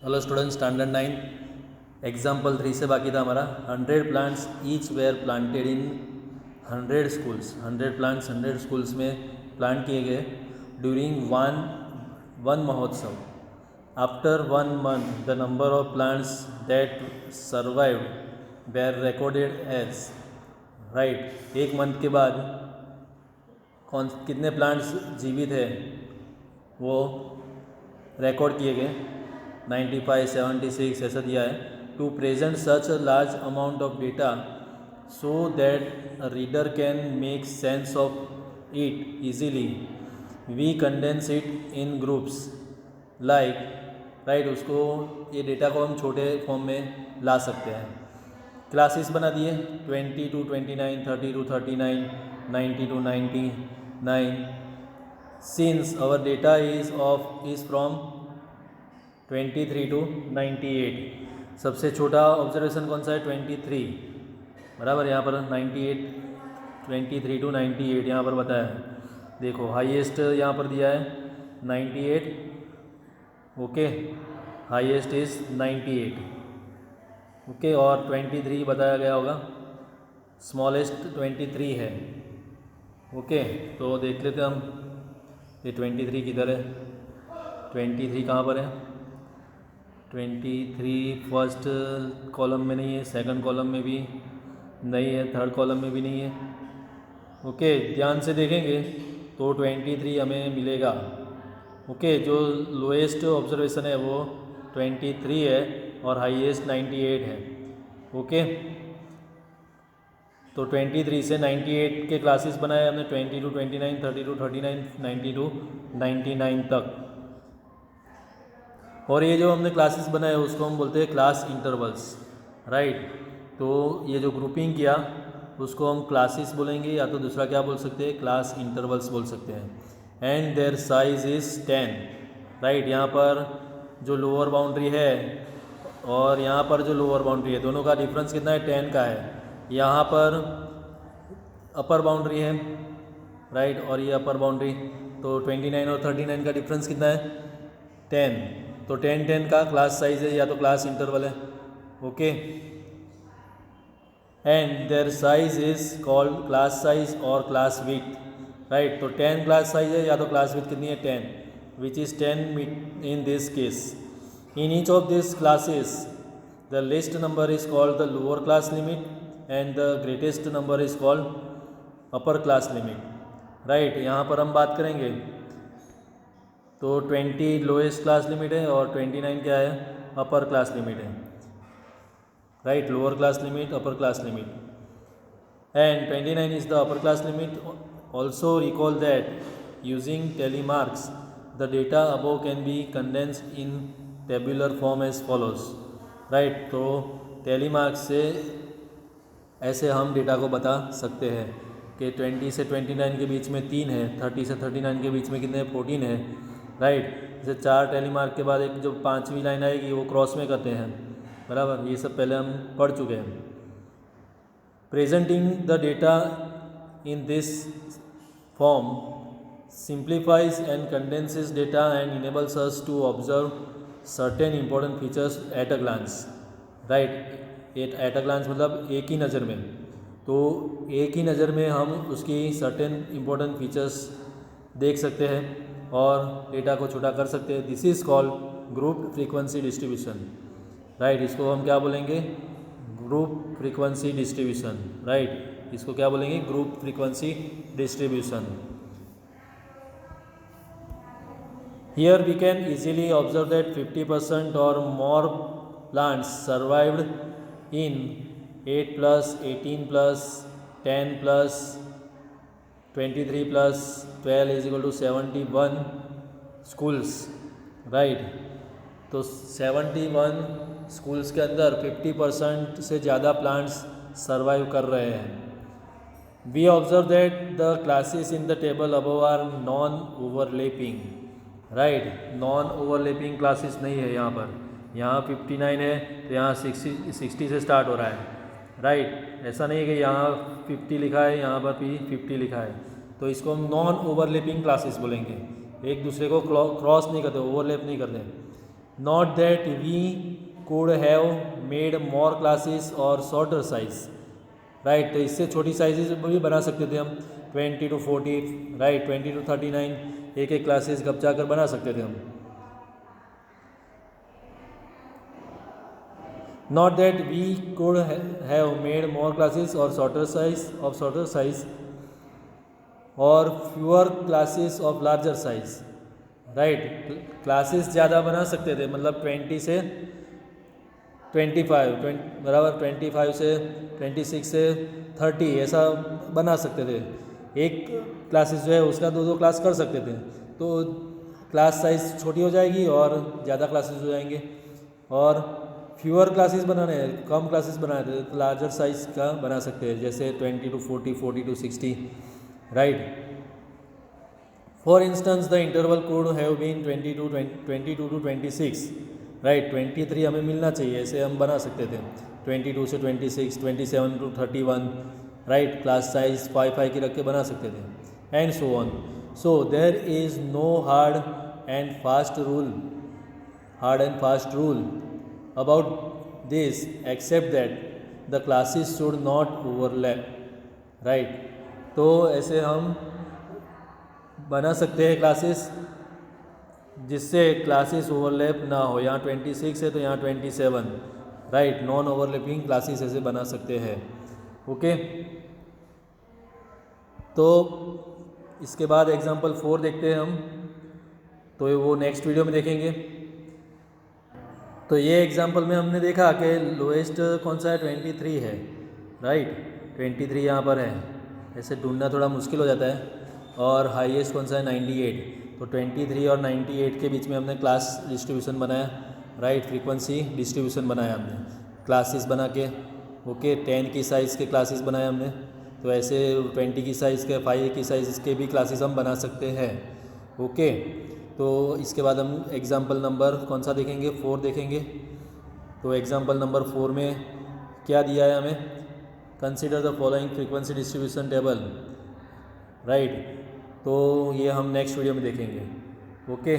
Hello student, standard 9 example 3 से बाकी था हमारा। 100 plants each were planted in 100 schools. 100 plants 100 schools में प्लांट किए गए during Van Mahotsav. After 1 month the number of plants that survived were recorded as. Right, 1 month के बाद कितने प्लांट्स जीवित है वो रिकॉर्ड किए गए। 95, 76 ऐसा दिया है। To present such a large amount of data so that reader can make sense of it easily we condense it in groups like. Right, उसको ये डेटा को हम छोटे फॉर्म में ला सकते हैं। क्लासेस बना दिए 20 to 29, 30 to 39, 90 to 99। Since our data is from 23 to 98। सबसे छोटा ऑब्जर्वेशन कौन सा है? 23 बराबर। यहाँ पर 98, 23 to 98 यहाँ पर बताया है। देखो हाईएस्ट यहाँ पर दिया है 98। Okay, highest is 98। ओके, और 23 बताया गया होगा, स्मॉलेस्ट 23 है। ओके, तो देख लेते हम ये 23 किधर है। 23 कहाँ पर है? 23 फर्स्ट कॉलम में नहीं है, सेकंड कॉलम में भी नहीं है, थर्ड कॉलम में भी नहीं है। ओके, ध्यान से देखेंगे तो 23 हमें मिलेगा। ओके, जो लोएस्ट ऑब्जर्वेशन है वो 23 है और हाईएस्ट 98 है। ओके, तो 23 से 98 के क्लासेस बनाए हमने, 20 to 29, 30 to 39, 90 to 99 तक। और ये जो हमने क्लासेस बनाए उसको हम बोलते हैं क्लास इंटरवल्स। राइट, तो ये जो ग्रुपिंग किया उसको हम क्लासेस बोलेंगे, या तो दूसरा क्या बोल सकते हैं, क्लास इंटरवल्स बोल सकते हैं। And their size is 10। Right, यहाँ पर जो लोअर बाउंड्री है और यहाँ पर जो लोअर बाउंड्री है, दोनों का डिफरेंस कितना है? 10 का है। यहाँ पर अपर बाउंड्री है, राइट, और ये अपर बाउंड्री, तो 29 और 39 का डिफरेंस कितना है? 10। तो 10 का क्लास साइज है या तो क्लास इंटरवल है। Okay, and their size is called class size और क्लास विड्थ। राइट, तो 10 क्लास साइज है या तो क्लास विड्थ कितनी है? 10, which is 10 in this case. In each of this classes the list number is called the lower class limit and the greatest number is called upper class limit. Right, यहाँ पर हम बात करेंगे तो 20 lowest class limit है और 29 क्या है? अपर क्लास लिमिट है। Right, lower class limit, upper class limit, and 29 is the upper class limit. Also recall that using tally marks the data above can be condensed in tabular form as follows. Right, तो tally marks से ऐसे हम data को बता सकते हैं कि 20 से 29 के बीच में 3 है, 30 से 39 के बीच में कितने? 14 है। राइट, जैसे 4 टेली मार्क के बाद एक जो 5वीं लाइन आएगी वो क्रॉस में करते हैं, बराबर। ये सब पहले हम पढ़ चुके हैं। Presenting the data in this form simplifies and condenses data and enables us to observe certain important features at a glance. Right, at a glance मतलब एक ही नज़र में, तो एक ही नज़र में हम उसकी सर्टेन इंपॉर्टेंट फीचर्स देख सकते हैं और डेटा को छोटा कर सकते हैं। This is called group frequency distribution. Right, इसको हम क्या बोलेंगे? Group frequency distribution. राइट, इसको क्या बोलेंगे? Group frequency distribution. Here we can easily observe that 50% और more plants survived in 8+, 18+, 10+, 23+, 12 is equal to 71 schools. Right, तो 71 स्कूल्स के अंदर 50% से ज़्यादा प्लांट्स सर्वाइव कर रहे हैं। We observe that the classes in the table above are non overlapping. Right, non overlapping classes नहीं है यहाँ पर। यहाँ 59 है तो यहाँ 60 से स्टार्ट हो रहा है। राइट, ऐसा नहीं है कि यहाँ 50 लिखा है, यहाँ पर भी 50 लिखा है, तो इसको हम नॉन ओवरलैपिंग क्लासेस बोलेंगे। एक दूसरे को क्रॉस नहीं करते, ओवरलैप नहीं करते। Not that we could have made more classes or shorter size, right. तो इससे छोटी साइजेज भी बना सकते थे हम, 20 to 40, राइट, 20 to 39 एक एक क्लासेस कब जाकर बना सकते थे हम। Not that we could have made more classes और शॉर्टर साइज और fewer classes of larger size, right. Classes ज़्यादा बना सकते थे, मतलब 20 से 25 बराबर 25 से 26 से 30 ऐसा बना सकते थे। एक क्लासेस जो है उसका दो क्लास कर सकते थे, तो क्लास साइज छोटी हो जाएगी और ज़्यादा क्लासेस हो जाएंगे। और फ्यूअर क्लासेस बनाने हैं, कम क्लासेस बनाए थे तो लार्जर साइज का बना सकते हैं, जैसे 20 to 40, 40 to 60, right. For instance the interval could have been 22 to 26, right. 23 हमें मिलना चाहिए, ऐसे हम बना सकते थे। 22 से 26, 27 to 31, राइट। क्लास साइज 5 की रख के बना सकते थे, and so on. So there is no hard and fast rule about this except that the classes should not overlap, right. तो ऐसे हम बना सकते हैं क्लासेस जिससे क्लासेस ओवरलैप ना हो। यहाँ 26 है तो यहाँ 27, राइट। नॉन ओवरलैपिंग क्लासेस ऐसे बना सकते हैं, ओके। तो इसके बाद एग्जांपल 4 देखते हैं हम, तो वो नेक्स्ट वीडियो में देखेंगे। तो ये एग्जांपल में हमने देखा कि लोएस्ट कौन सा है, 23 है, राइट। 23 यहाँ पर है, ऐसे ढूंढना थोड़ा मुश्किल हो जाता है। और हाईएस्ट कौन सा है, 98। तो 23 और 98 के बीच में हमने क्लास डिस्ट्रीब्यूशन बनाया, राइट। फ्रीक्वेंसी डिस्ट्रीब्यूशन बनाया हमने क्लासेस बना के, ओके। 10 की साइज़ के क्लासेस बनाए हमने, तो ऐसे 20 की साइज़ के, 5 की साइज़ के भी क्लासेस हम बना सकते हैं, ओके। तो इसके बाद हम एग्जाम्पल नंबर कौन सा देखेंगे, 4 देखेंगे। तो एग्जाम्पल नंबर 4 में क्या दिया है हमें, consider the following frequency distribution table, right. तो ये हम नेक्स्ट वीडियो में देखेंगे, ओके।